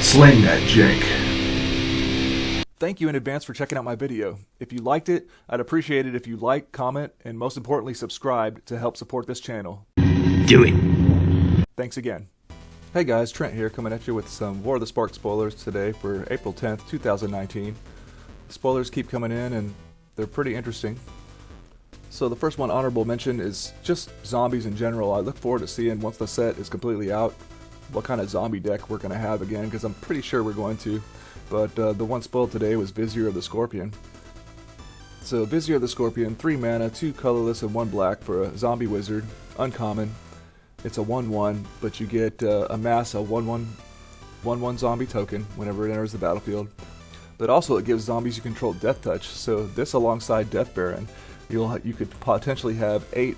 Slaying that jank. Thank you in advance for checking out my video. If you liked it, I'd appreciate it if you like, comment, and most importantly subscribe to help support this channel. Do it. Thanks again. Hey guys, Trent here coming at you with some War of the Spark spoilers today for April 10th, 2019. Spoilers keep coming in and they're pretty interesting. So the first one, honorable mention, is just zombies in general. I look forward to seeing, once the set is completely out, what kind of zombie deck we're going to have again, because I'm pretty sure we're going to. But the one spoiled today was Vizier of the Scorpion. So Vizier of the Scorpion, 3 mana, 2 colorless and 1 black for a zombie wizard, uncommon. It's a 1/1, but you get amass a 1/1 zombie token whenever it enters the battlefield. But also it gives zombies you control Death Touch. So this alongside Death Baron, you could potentially have 8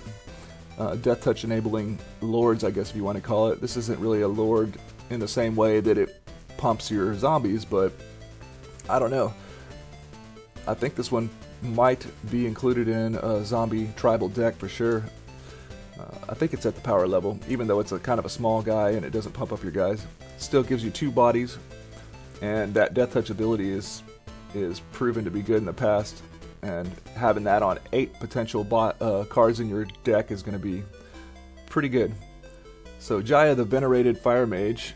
Death Touch enabling lords, I guess if you want to call it. This isn't really a lord in the same way that it pumps your zombies, but I don't know. I think this one might be included in a zombie tribal deck for sure. I think it's at the power level, even though it's a kind of a small guy and it doesn't pump up your guys. Still gives you 2 bodies, and that Death Touch ability is proven to be good in the past, and having that on 8 potential cards in your deck is going to be pretty good. So Jaya the Venerated Fire Mage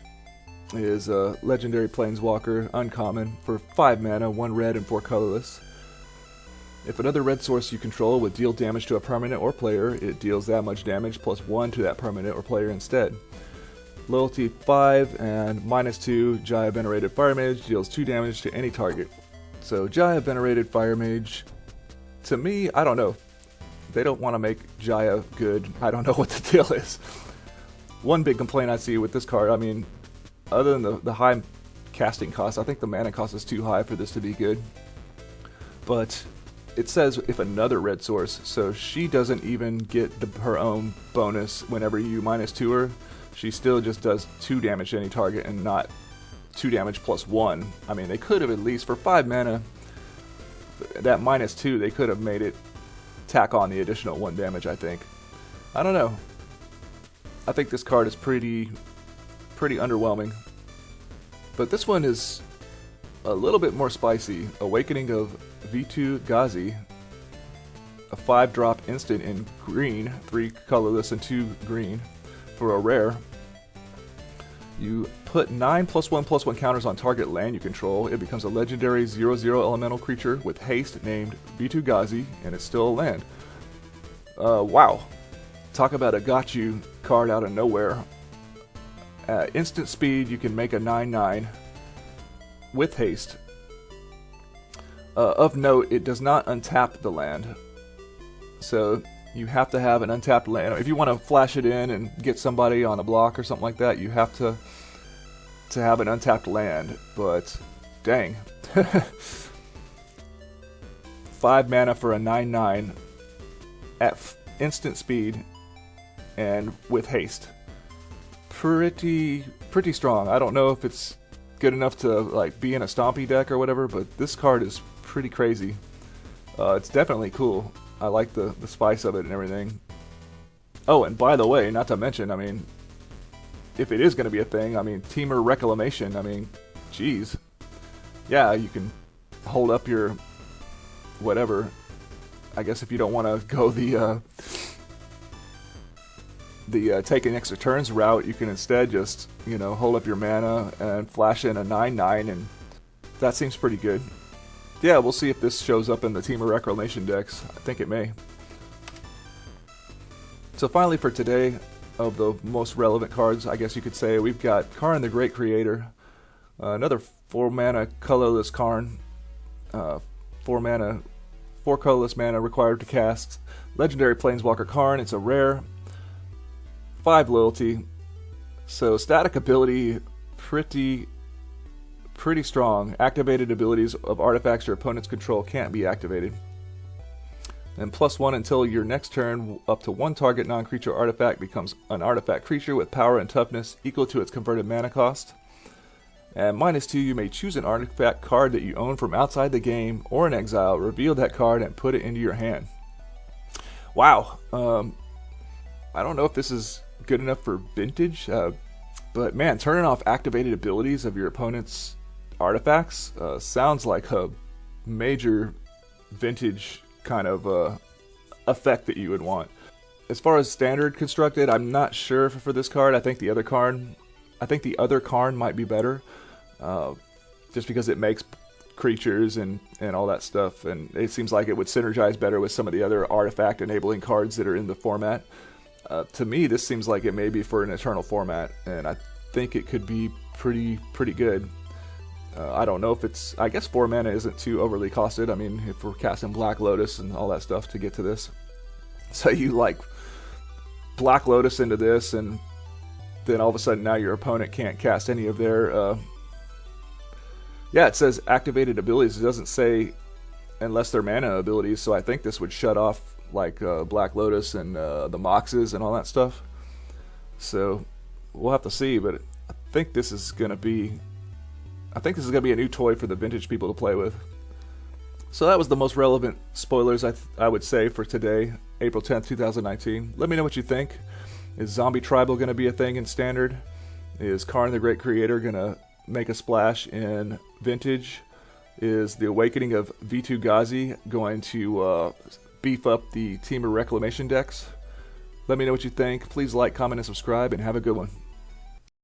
is a legendary planeswalker, uncommon, for 5 mana, 1 red and 4 colorless. If another red source you control would deal damage to a permanent or player, it deals that much damage plus 1 to that permanent or player instead. Loyalty 5 and -2, Jaya Venerated Fire Mage deals 2 damage to any target. So Jaya Venerated Fire Mage, to me, I don't know. They don't want to make Jaya good. I don't know what the deal is. One big complaint I see with this card, I mean, other than the high casting cost, I think the mana cost is too high for this to be good. But it says if another red source, so she doesn't even get her own bonus whenever you -2 her. She still just does 2 damage to any target and not 2 damage plus 1. I mean, they could have at least, for 5 mana, that -2, they could have made it tack on the additional 1 damage, I think. I don't know. I think this card is pretty underwhelming. But this one is a little bit more spicy. Awakening of Vitu-Ghazi, a 5-drop instant in green, 3 colorless and 2 green for a rare. You put 9 +1/+1 counters on target land you control. It becomes a legendary 0/0 elemental creature with haste named Vitu-Ghazi, and it's still a land. Wow. Talk about a got you card out of nowhere. At instant speed, you can make a 9/9 with haste. Of note, it does not untap the land. So you have to have an untapped land. If you want to flash it in and get somebody on a block or something like that, you have to have an untapped land. But dang. 5 mana for a 9/9 at instant speed and with haste. Pretty strong. I don't know if it's good enough to like be in a stompy deck or whatever, but this card is pretty crazy. It's definitely cool. I like the spice of it and everything. Oh, and by the way, not to mention, I mean, if it is going to be a thing, I mean, Teamer Reclamation, I mean, geez. Yeah, you can hold up your whatever. I guess if you don't want to go the taking extra turns route, you can instead just, you know, hold up your mana and flash in a 9/9, and that seems pretty good. Yeah, we'll see if this shows up in the Teamer Reclamation decks. I think it may. So finally for today, of the most relevant cards, I guess you could say, we've got Karn the Great Creator, another 4 mana colorless Karn, 4 mana, 4 colorless mana required to cast. Legendary Planeswalker Karn, it's a rare, 5 loyalty, so static ability pretty strong. Activated abilities of artifacts your opponent's control can't be activated. And +1 until your next turn, up to 1 target non-creature artifact becomes an artifact creature with power and toughness equal to its converted mana cost. And -2, you may choose an artifact card that you own from outside the game or in exile, reveal that card and put it into your hand. Wow. I don't know if this is good enough for Vintage, But man, turning off activated abilities of your opponent's artifacts sounds like a major vintage kind of effect that you would want. As far as standard constructed, I'm not sure for this card. I think the other Karn might be better, just because it makes creatures and all that stuff, and it seems like it would synergize better with some of the other artifact enabling cards that are in the format. To me, this seems like it may be for an eternal format, and I think it could be pretty good. I don't know if it's... I guess 4 mana isn't too overly costed. I mean, if we're casting Black Lotus and all that stuff to get to this. So you like Black Lotus into this, and then all of a sudden now your opponent can't cast any of their... yeah, it says activated abilities. It doesn't say unless they're mana abilities, so I think this would shut off like Black Lotus and the Moxes and all that stuff. So we'll have to see, but I think this is going to be... a new toy for the vintage people to play with. So that was the most relevant spoilers I would say for today, April 10th, 2019. Let me know what you think. Is Zombie Tribal going to be a thing in Standard? Is Karn the Great Creator going to make a splash in Vintage? Is the Awakening of Vitu-Ghazi going to beef up the Team of Reclamation decks? Let me know what you think. Please like, comment, and subscribe, and have a good one.